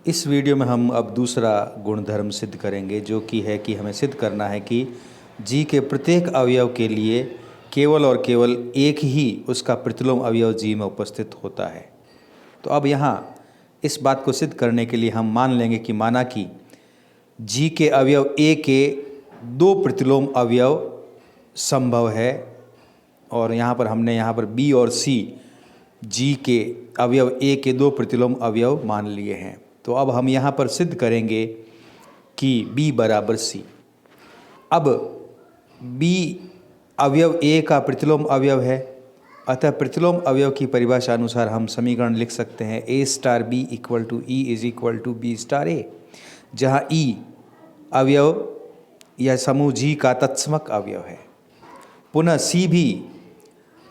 इस वीडियो में हम अब दूसरा गुणधर्म सिद्ध करेंगे, जो कि है कि हमें सिद्ध करना है कि जी के प्रत्येक अवयव के लिए केवल और केवल एक ही उसका प्रतिलोम अवयव जी में उपस्थित होता है। तो अब यहाँ इस बात को सिद्ध करने के लिए हम मान लेंगे कि माना कि जी के अवयव ए के दो प्रतिलोम अवयव संभव है, और यहाँ पर हमने यहाँ पर बी और सी जी के अवयव ए के दो प्रतिलोम अवयव मान लिए हैं। तो अब हम यहाँ पर सिद्ध करेंगे कि B बराबर C। अब B अवयव A का प्रतिलोम अवयव है, अतः प्रतिलोम अवयव की परिभाषा अनुसार हम समीकरण लिख सकते हैं A star B equal to E is equal to B star A, जहाँ E अवयव या समूह G का तत्समक अवयव है। पुनः C भी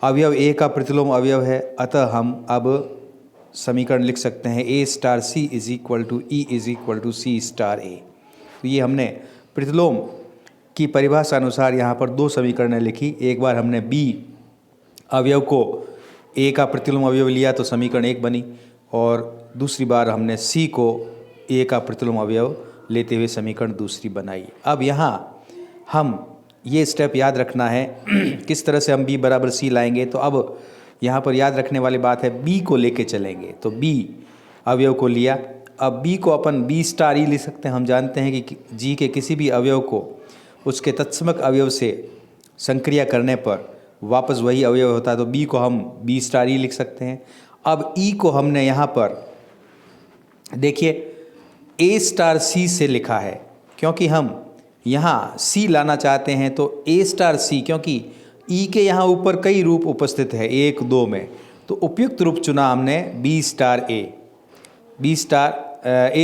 अवयव A का प्रतिलोम अवयव है, अतः हम अब समीकरण लिख सकते हैं A star C is equal to E is equal to C star A। तो ये हमने प्रतिलोम की परिभाषा अनुसार यहाँ पर दो समीकरणें लिखी। एक बार हमने B अवयव को A का प्रतिलोम अवयव लिया तो समीकरण एक बनी, और दूसरी बार हमने C को A का प्रतिलोम अवयव लेते हुए समीकरण दूसरी बनाई। अब यहाँ हम ये स्टेप याद रखना है किस तरह से हम B बराबर C लाएंगे। तो अब यहाँ पर याद रखने वाली बात है, B को लेके चलेंगे। तो B अवयव को लिया, अब B को अपन B स्टार E लिख सकते हैं। हम जानते हैं कि G के किसी भी अवयव को उसके तत्समक अवयव से संक्रिया करने पर वापस वही अवयव होता है, तो B को हम B स्टार E लिख सकते हैं। अब E को हमने यहाँ पर देखिए A स्टार C से लिखा है, क्योंकि हम यहाँ C लाना चाहते हैं। तो A स्टार C, क्योंकि ई के यहाँ ऊपर कई रूप उपस्थित है एक दो में, तो उपयुक्त रूप चुना हमने बी स्टार ए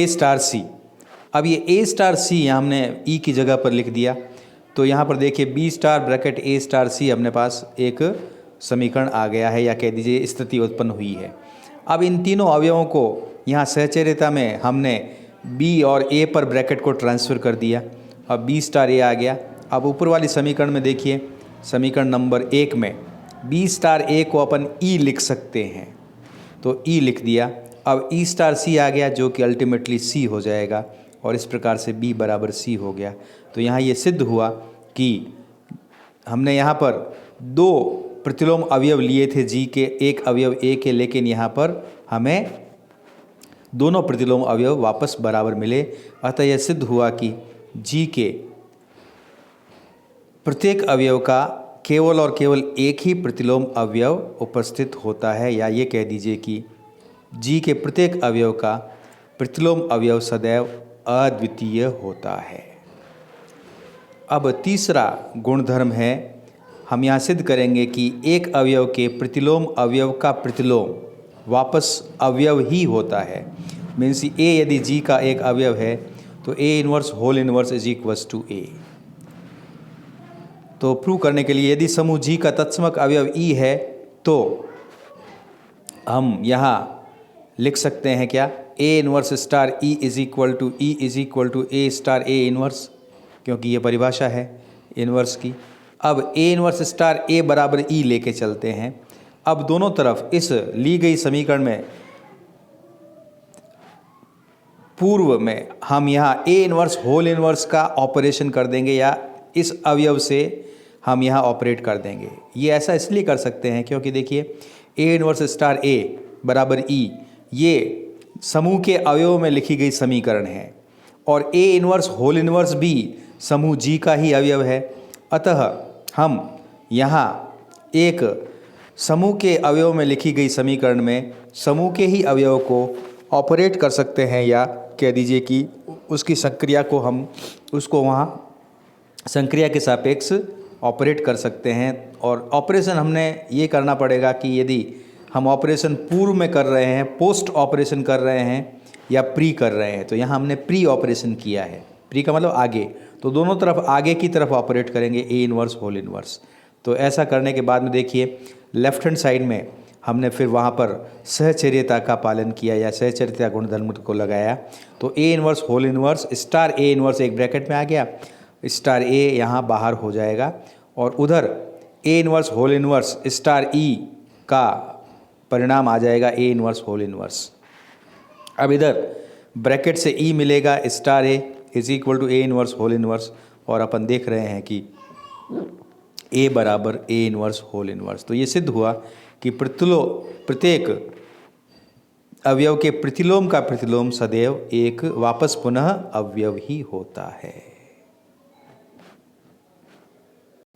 स्टार सी। अब ये ए स्टार सी यहाँ हमने ई की जगह पर लिख दिया। तो यहाँ पर देखिए बी स्टार ब्रैकेट ए स्टार सी अपने पास एक समीकरण आ गया है, या कह दीजिए स्थिति उत्पन्न हुई है। अब इन तीनों अवयवों को यहाँ सहचर्यता में हमने बी और ए पर ब्रैकेट को ट्रांसफ़र कर दिया। अब बी स्टार ए आ गया। अब ऊपर वाली समीकरण में देखिए, समीकरण नंबर एक में B स्टार A को अपन E लिख सकते हैं, तो E लिख दिया। अब E स्टार C आ गया, जो कि अल्टीमेटली C हो जाएगा, और इस प्रकार से B बराबर C हो गया। तो यहाँ ये सिद्ध हुआ कि हमने यहाँ पर दो प्रतिलोम अवयव लिए थे G के, एक अवयव A के, लेकिन यहाँ पर हमें दोनों प्रतिलोम अवयव वापस बराबर मिले। अतः यह सिद्ध हुआ कि G के प्रत्येक अवयव का केवल और केवल एक ही प्रतिलोम अवयव उपस्थित होता है, या ये कह दीजिए कि जी के प्रत्येक अवयव का प्रतिलोम अवयव सदैव अद्वितीय होता है। अब तीसरा गुणधर्म है, हम यहाँ सिद्ध करेंगे कि एक अवयव के प्रतिलोम अवयव का प्रतिलोम वापस अवयव ही होता है। मीन्स ए यदि जी का एक अवयव है तो A inverse whole inverse is equals to A. तो प्रूव करने के लिए यदि समूह जी का तत्समक अवयव ई है, तो हम यहाँ लिख सकते हैं क्या, A inverse star E is equal to E is equal to A star A inverse, क्योंकि ये परिभाषा है इनवर्स की। अब ए इनवर्स स्टार ए बराबर ई लेके चलते हैं। अब दोनों तरफ इस ली गई समीकरण में पूर्व में हम यहाँ ए इनवर्स होल इनवर्स का ऑपरेशन कर देंगे, या इस अवयव से हम यहाँ ऑपरेट कर देंगे। ये ऐसा इसलिए कर सकते हैं क्योंकि देखिए ए इनवर्स स्टार ए बराबर ई ये समूह के अवयव में लिखी गई समीकरण है, और ए इनवर्स होल इनवर्स भी समूह जी का ही अवयव है। अतः हम यहाँ एक समूह के अवयव में लिखी गई समीकरण में समूह के ही अवयव को ऑपरेट कर सकते हैं, या कह दीजिए कि उसकी संक्रिया को हम उसको वहाँ संक्रिया के सापेक्ष ऑपरेट कर सकते हैं। और ऑपरेशन हमने ये करना पड़ेगा कि यदि हम ऑपरेशन पूर्व में कर रहे हैं, पोस्ट ऑपरेशन कर रहे हैं, या प्री कर रहे हैं, तो यहाँ हमने प्री ऑपरेशन किया है। प्री का मतलब आगे, तो दोनों तरफ आगे की तरफ ऑपरेट करेंगे ए इनवर्स होल इनवर्स। तो ऐसा करने के बाद में देखिए लेफ्ट हैंड साइड में हमने फिर वहाँ पर सहचर्यता का पालन किया, या सहचर्यता गुणधर्म को लगाया। तो A inverse whole inverse star A inverse एक ब्रैकेट में आ गया, स्टार ए यहाँ बाहर हो जाएगा, और उधर A inverse whole inverse star E का परिणाम आ जाएगा ए इनवर्स होल इनवर्स। अब इधर ब्रैकेट से ई मिलेगा star A is equal to A inverse whole inverse, और अपन देख रहे हैं कि ए बराबर ए इनवर्स होल इनवर्स। तो ये सिद्ध हुआ कि प्रत्येक अवयव के प्रतिलोम का प्रतिलोम सदैव एक वापस पुनः अवयव ही होता है।